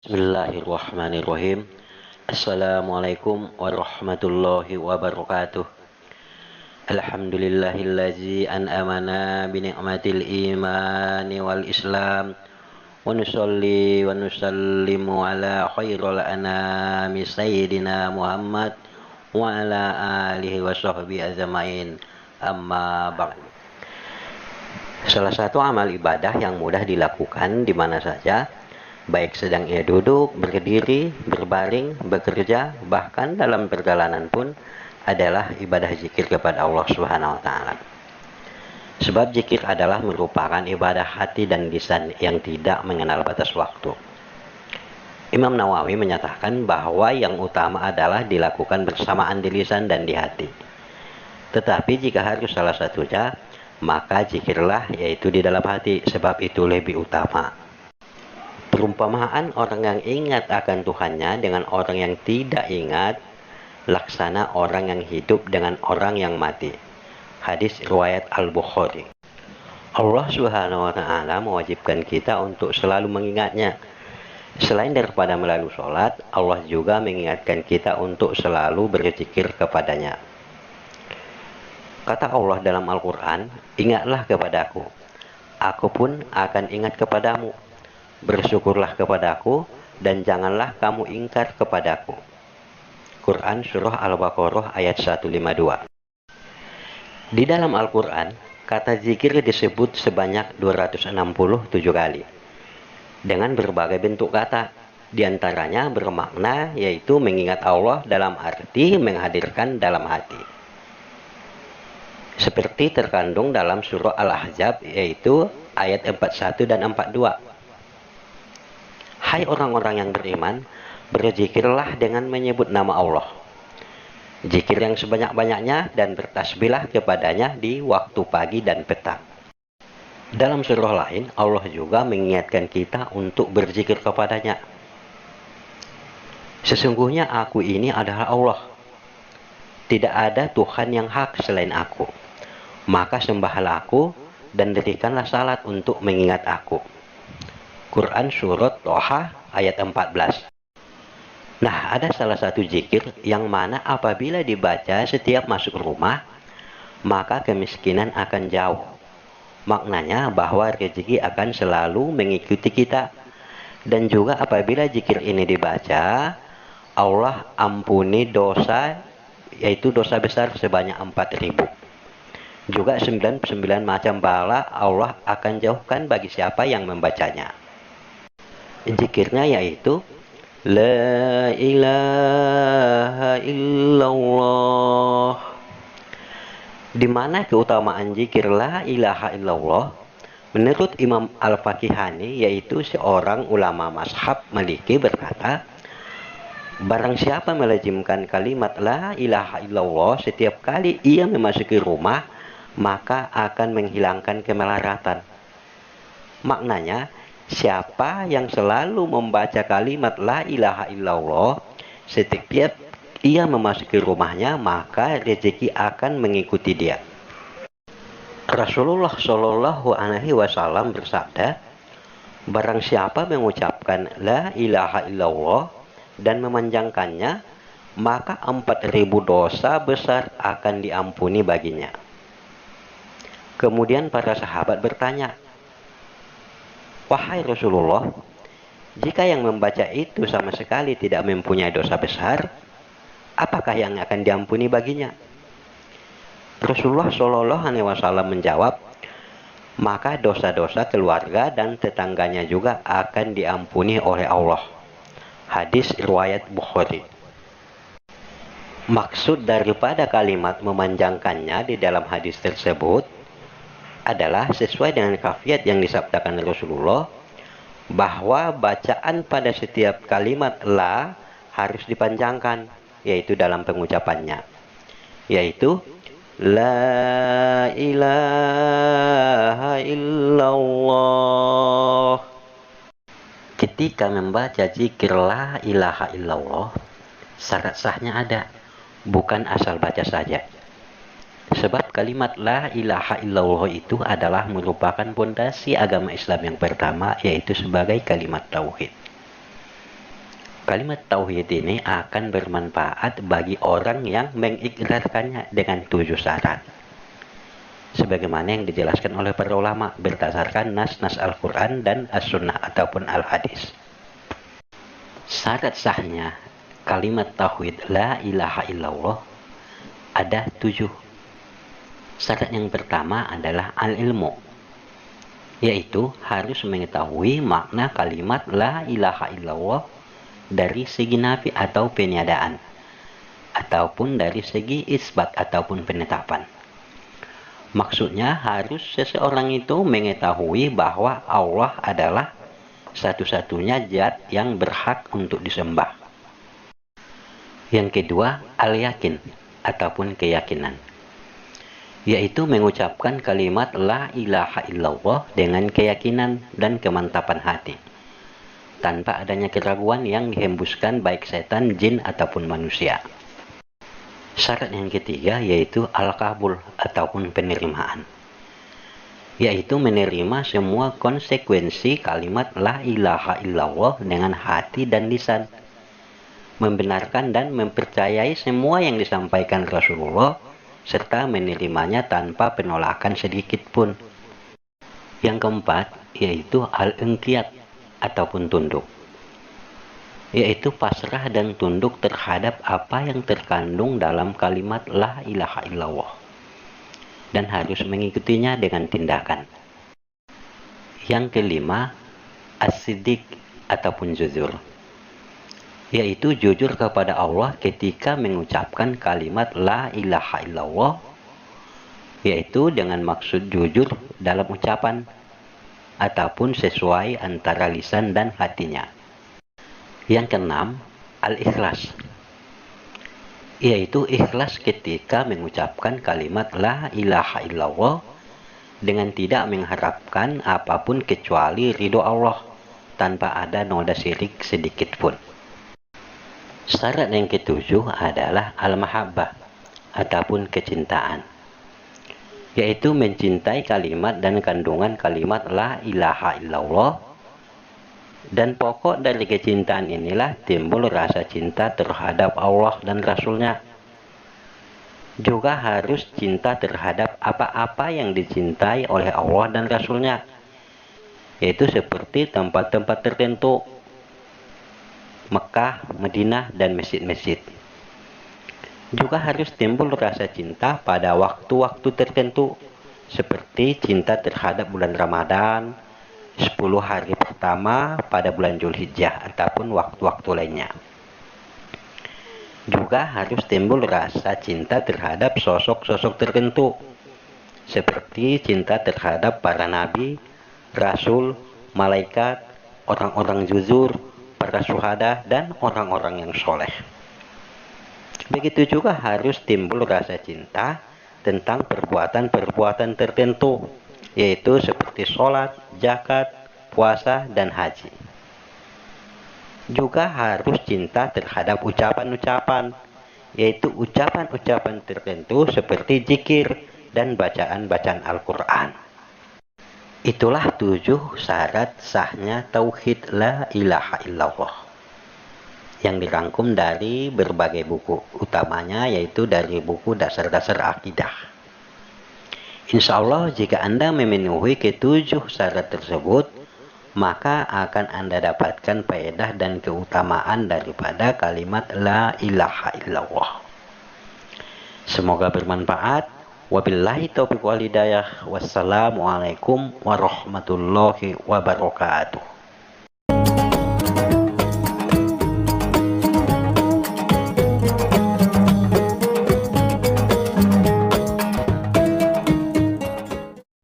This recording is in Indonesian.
Bismillahirrahmanirrahim. Assalamualaikum warahmatullahi wabarakatuh. Alhamdulillahillazi an'amana bini'matil imani wal islam. Wa nusalli wa nusallimu ala khairul anami sayyidina Muhammad wa ala alihi wa sahbihi ajma'in. Amma ba'd. Salah satu amal ibadah yang mudah dilakukan di mana saja, baik sedang ia duduk, berdiri, berbaring, bekerja, bahkan dalam perjalanan pun, adalah ibadah zikir kepada Allah Subhanahu wa taala. Sebab zikir adalah merupakan ibadah hati dan lisan yang tidak mengenal batas waktu. Imam Nawawi menyatakan bahwa yang utama adalah dilakukan bersamaan di lisan dan di hati. Tetapi jika harus salah satunya, maka zikirlah yaitu di dalam hati, sebab itu lebih utama. Perumpamaan orang yang ingat akan Tuhannya dengan orang yang tidak ingat, laksana orang yang hidup dengan orang yang mati. Hadis riwayat Al-Bukhari. Allah Subhanahu wa taala mewajibkan kita untuk selalu mengingatnya. Selain daripada melalui sholat, Allah juga mengingatkan kita untuk selalu berzikir kepadanya. Kata Allah dalam Al-Quran, ingatlah kepadaku, aku pun akan ingat kepadamu. Bersyukurlah kepadaku, dan janganlah kamu ingkar kepadaku. Quran Surah Al-Baqarah ayat 152. Di dalam Al-Quran, kata zikir disebut sebanyak 267 kali. Dengan berbagai bentuk kata, diantaranya bermakna yaitu mengingat Allah dalam arti menghadirkan dalam hati. Seperti terkandung dalam surah Al-Ahzab yaitu ayat 41 dan 42. Hai orang-orang yang beriman, berzikirlah dengan menyebut nama Allah. Zikir yang sebanyak-banyaknya dan bertasbihlah kepadanya di waktu pagi dan petang. Dalam surah lain, Allah juga mengingatkan kita untuk berzikir kepadanya. Sesungguhnya aku ini adalah Allah. Tidak ada Tuhan yang hak selain aku. Maka sembahlah aku dan dirikanlah salat untuk mengingat aku. Quran Surat Toha ayat 14. Nah, ada salah satu zikir yang mana apabila dibaca setiap masuk rumah, maka kemiskinan akan jauh. Maknanya bahwa rezeki akan selalu mengikuti kita. Dan juga apabila zikir ini dibaca, Allah ampuni dosa, yaitu dosa besar sebanyak 4.000. Juga 99 macam bala Allah akan jauhkan bagi siapa yang membacanya. Zikirnya yaitu La ilaha illallah. Di mana keutamaan zikir La ilaha illallah? Menurut Imam Al-Fakihani, yaitu seorang ulama mazhab Maliki, berkata, barang siapa melazimkan kalimat La ilaha illallah setiap kali ia memasuki rumah, maka akan menghilangkan kemelaratan. Maknanya, siapa yang selalu membaca kalimat La ilaha illallah setiap ia memasuki rumahnya, maka rezeki akan mengikuti dia. Rasulullah Shallallahu Alaihi Wasallam bersabda, barang siapa mengucapkan La ilaha illallah dan memanjangkannya, maka 4.000 dosa besar akan diampuni baginya. Kemudian para sahabat bertanya, wahai Rasulullah, jika yang membaca itu sama sekali tidak mempunyai dosa besar, apakah yang akan diampuni baginya? Rasulullah Shallallahu Alaihi Wasallam menjawab, maka dosa-dosa keluarga dan tetangganya juga akan diampuni oleh Allah. Hadis riwayat Bukhari. Maksud daripada kalimat memanjangkannya di dalam hadis tersebut adalah sesuai dengan kafiat yang disabdakan Rasulullah, bahwa bacaan pada setiap kalimat La harus dipanjangkan, yaitu dalam pengucapannya, yaitu La ilaha illallah. Ketika membaca zikir La ilaha illallah, syarat sahnya ada, bukan asal baca saja. Sebab kalimat La ilaha illallah itu adalah merupakan pondasi agama Islam yang pertama, yaitu sebagai kalimat tauhid. Kalimat tauhid ini akan bermanfaat bagi orang yang mengikrarkannya dengan 7 syarat. Sebagaimana yang dijelaskan oleh para ulama berdasarkan nas-nas Al-Quran dan As-Sunnah ataupun Al-Hadis. Syarat sahnya kalimat tauhid la ilaha illallah ada 7. Syarat yang pertama adalah al-ilmu, yaitu harus mengetahui makna kalimat la ilaha illallah dari segi nafi atau peniadaan, ataupun dari segi isbat ataupun penetapan. Maksudnya harus seseorang itu mengetahui bahwa Allah adalah satu-satunya zat yang berhak untuk disembah. Yang kedua, al-yakin ataupun keyakinan, yaitu mengucapkan kalimat la ilaha illallah dengan keyakinan dan kemantapan hati, tanpa adanya keraguan yang dihembuskan baik setan, jin, ataupun manusia. Syarat yang ketiga yaitu al-qabul ataupun penerimaan, yaitu menerima semua konsekuensi kalimat la ilaha illallah dengan hati dan lisan, membenarkan dan mempercayai semua yang disampaikan Rasulullah, serta menerimanya tanpa penolakan sedikit pun. Yang keempat yaitu al-inqiyad ataupun tunduk, yaitu pasrah dan tunduk terhadap apa yang terkandung dalam kalimat la ilaha illallah dan harus mengikutinya dengan tindakan. Yang kelima, as-siddiq ataupun jujur, yaitu jujur kepada Allah ketika mengucapkan kalimat la ilaha illallah, yaitu dengan maksud jujur dalam ucapan ataupun sesuai antara lisan dan hatinya. Yang keenam, al-ikhlas, yaitu ikhlas ketika mengucapkan kalimat la ilaha illallah dengan tidak mengharapkan apapun kecuali ridho Allah, tanpa ada noda syirik sedikit pun. Syarat yang ketujuh adalah al-mahabbah ataupun kecintaan, yaitu mencintai kalimat dan kandungan kalimat la ilaha illallah, dan pokok dari kecintaan inilah timbul rasa cinta terhadap Allah dan Rasulnya. Juga harus cinta terhadap apa-apa yang dicintai oleh Allah dan Rasulnya, yaitu seperti tempat-tempat tertentu, Mekah, Madinah, dan masjid-masjid. Juga harus timbul rasa cinta pada waktu-waktu tertentu, seperti cinta terhadap bulan Ramadan, 10 hari pertama pada bulan Zulhijjah, ataupun waktu-waktu lainnya. Juga harus timbul rasa cinta terhadap sosok-sosok tertentu, seperti cinta terhadap para nabi, rasul, malaikat, orang-orang jujur, para syuhada, dan orang-orang yang soleh. Begitu juga harus timbul rasa cinta tentang perbuatan-perbuatan tertentu, yaitu seperti sholat, zakat, puasa, dan haji. Juga harus cinta terhadap ucapan-ucapan, yaitu ucapan-ucapan tertentu seperti zikir dan bacaan-bacaan Al-Quran. Itulah 7 syarat sahnya tauhid la ilaha illallah, yang dirangkum dari berbagai buku, utamanya yaitu dari buku dasar-dasar akidah. Insya Allah jika Anda memenuhi ke-7 syarat tersebut, maka akan Anda dapatkan faedah dan keutamaan daripada kalimat la ilaha illallah. Semoga bermanfaat. Wabillahi taufiq wal hidayah. Wassalamualaikum warahmatullahi wabarakatuh.